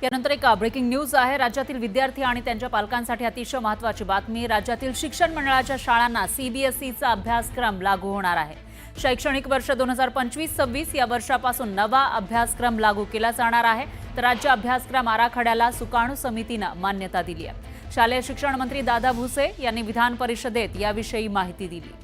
यानंतर एक breaking news आहे। राज्यातील विद्यार्थी आणि त्यांच्या पालकांसाठी अतिशय महत्त्वाची बातमी। राज्यातील शिक्षण मंडळाच्या शाळांना सीबीएसईचा अभ्यासक्रम लागू होणार आहे। शैक्षणिक वर्ष 2025-26 या वर्षापासून नवा अभ्यासक्रम लागू केला जाणार आहे। तर राज्य अभ्यासक्रम आराखड्याला सुकाणू समितीने मान्यता दिली आहे। शालेय शिक्षण मंत्री दादा भुसे यांनी विधान परिषदेत याविषयी माहिती दिली।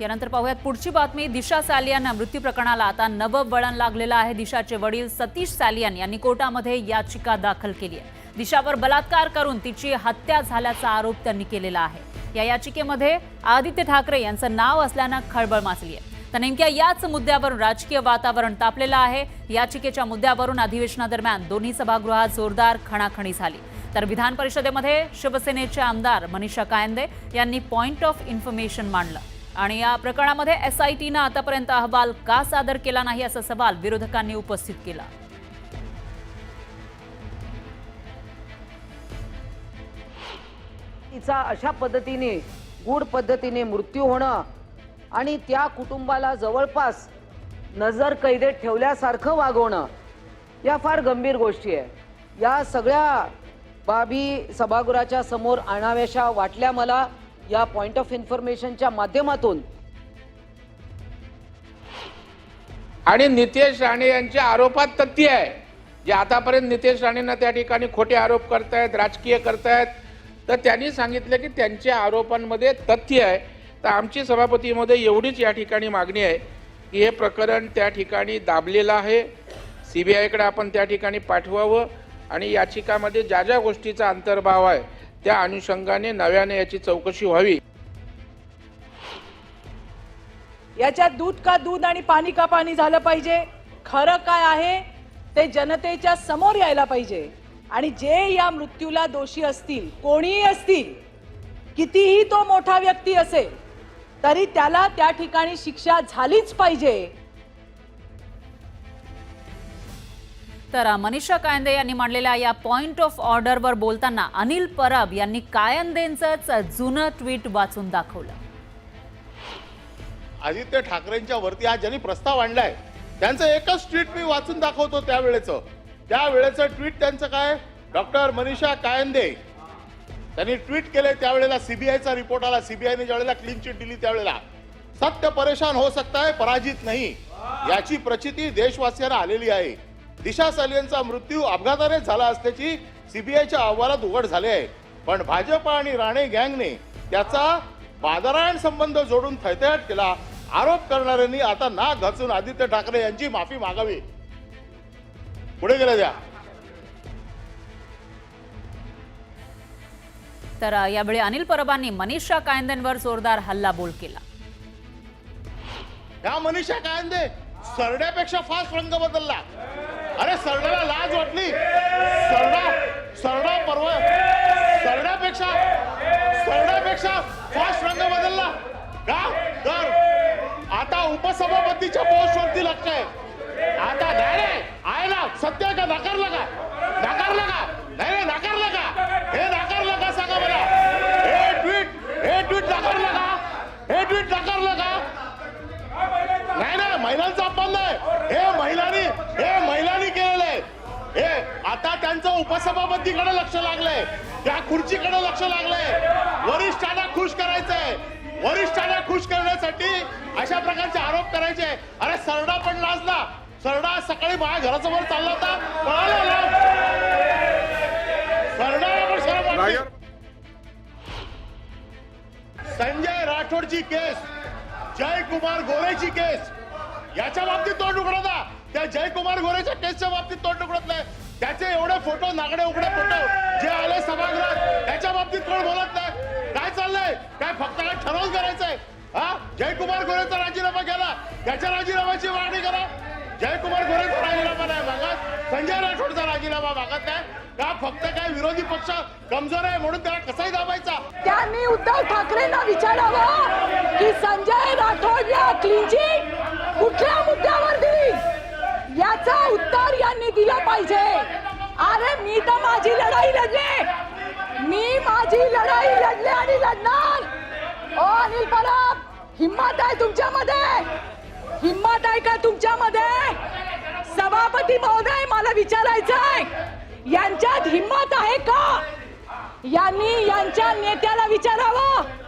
यानंतर पाहूयात पुढची बातमी। दिशा सालियान मृत्यू प्रकरणाला आता नवं वळण लागलेलं आहे। दिशाचे वडील सतीश सालियान यांनी कोर्टामध्ये याचिका दाखल केली आहे। दिशावर बलात्कार करून तिची हत्या झाल्याचा आरोप त्यांनी केलेला आहे। या याचिकेमध्ये आदित्य ठाकरे यांचं नाव असल्याने खळबळ माजली आहे। तर नेमक्या याच मुद्द्यावरून राजकीय वातावरण तापलेलं आहे। याचिकेच्या मुद्द्यावरून अधिवेशनादरम्यान दोन्ही सभागृहात जोरदार खणाखणी झाली। तर विधान परिषदेमध्ये शिवसेनेचे आमदार मनीषा कायंदे यांनी पॉइंट ऑफ इन्फॉर्मेशन मांडलं आणि या प्रकरणामध्ये एसआयटीने आतापर्यंत अहवाल का सादर केला नाही असा सवाल विरोधकांनी उपस्थित केला। तिचा अशा पद्धतीने गूढ पद्धतीने मृत्यू होणं आणि त्या कुटुंबाला जवळपास नजर कैदेत ठेवल्यासारखं वागवणं या फार गंभीर गोष्टी आहे। या सगळ्या बाबी सभागृहाच्या समोर आणाव्याशा वाटल्या मला या पॉइंट ऑफ इन्फॉर्मेशनच्या माध्यमातून। आणि नितेश राणे यांच्या आरोपात तथ्य आहे जे आतापर्यंत नितेश राणेंना त्या ठिकाणी खोटे आरोप करतायत, राजकीय करतायत, तर त्यांनी सांगितलं की त्यांच्या आरोपांमध्ये तथ्य आहे। तर आमची सभापतीमध्ये एवढीच या ठिकाणी मागणी आहे की हे प्रकरण त्या ठिकाणी दाबलेलं आहे, सीबीआयकडे आपण त्या ठिकाणी पाठवावं आणि याचिकामध्ये ज्या ज्या गोष्टीचा अंतर्भाव आहे त्या अनुषंगाने नव्याने याची चौकशी व्हावी। याच्यात दूध का दूध आणि पाणी का पाणी झालं पाहिजे। खरं काय आहे ते जनतेच्या समोर यायला पाहिजे आणि जे या मृत्यूला दोषी असतील, कोणीही असतील, कितीही तो मोठा व्यक्ती असेल, तरी त्याला त्या ठिकाणी शिक्षा झालीच पाहिजे। तर मनीषा कायंदे यांनी मांडलेल्या या पॉइंट ऑफ ऑर्डरवर बोलताना अनिल परब यांनी कायंदेंचंच जुनं ट्विट वाचून दाखवलं। आदित्य ठाकरेंच्या वरती आज ज्यांनी प्रस्ताव आणलाय त्यांचं एकच ट्विट मी वाचून दाखवतो। त्यावेळेचं ट्विट त्यांचं काय, डॉक्टर मनीषा कायंदे त्यांनी ट्विट केले त्यावेळेला सीबीआयचा रिपोर्ट आला, सीबीआयने ज्यावेळेला क्लीन चिट दिली त्यावेळेला सत्य परेशान हो सकता है पराजित नहीं याची प्रचिती देशवासियांना आलेली आहे। दिशा सालियनचा मृत्यू अपघाताने झाला असल्याची सीबीआयच्या अहवालात उघड झाले आहे, पण भाजप आणि राणे गँगने त्याचा बाजारायण संबंध जोडून थैथयाट केला। आरोप करणाऱ्यांनी आता नाक घासून आदित्य ठाकरे यांची माफी मागावी। पुढे गेले द्या। तर यावेळी अनिल परबांनी मनीषा कायंदेंवर जोरदार हल्लाबोल केला। या मनीषा कायंदे सरड्यापेक्षा फास्ट रंग बदलला। अरे सरड्याला लाज वाटली, सरड्यापेक्षा फास्ट रंग बदलला का? तर आता उपसभापतीच्या पोस्टवरती लक्ष आहे। आता नाही आहे ना, सत्य का नाकारलं का? नाही नाकारलं का? हे नाकारलं का सांगा मला? हे ट्विट नाकारलं का? नाही ना, महिलांचा अपमान नाही, हे महिलांनी केलेलं आहे। हे आता त्यांचं उपसभापतीकडे लक्ष लागलंय, त्या खुर्चीकडे लक्ष लागलंय। वरिष्ठांना खुश करायचंय, वरिष्ठांना खुश करण्यासाठी अशा प्रकारचे आरोप करायचे। अरे सरडा पण लाजला, सरडा सकाळी माझ्या घरासमोर चालला होता, पळाला सरडाला पण शरम वाटते। संजय राठोडची केस, जयकुमार गोरेची केस, याच्या बाबतीत तोंड उघडत ना, त्या जयकुमार गोरेच्या केसच्या बाबतीत तोंड उघडत नाही। त्याचे एवढे फोटो, नागडे उघडे फोटो जे आले सभागृहात, त्याच्या बाबतीत कोण बोलत नाही। काय चाललंय? काय फक्त काय ठरवून करायचंय? जयकुमार गोरेचा राजीनामा घ्या, त्याच्या राजीनाम्याची मागणी करा। जयकुमार गोरेचा राजीनामा नाही मागत, संजय राठोडचा राजीनामा मागत नाही का? फक्त काय विरोधी पक्ष कमजोर आहे म्हणून त्याला कसाही दाबायचा? त्यांनी उद्धव ठाकरेंना विचारावं की संजय राठोडला क्लीन चिट कुठल्या मुद्द्यावर दिली, याचं उत्तर यांनी त्यांनी दिला पाहिजे. अरे मी तर माझी लढाई लढले, मी माझी लढाई लढले आणि लढणार. ओ अनिल परब, हिम्मत आहे तुमच्यामध्ये? हिम्मत आहे का तुमच्यामध्ये? सभापती महोदय, मला विचारायचंय, यांच्यात हिम्मत आहे का? यांनी यांच्या नेत्याला विचारावं.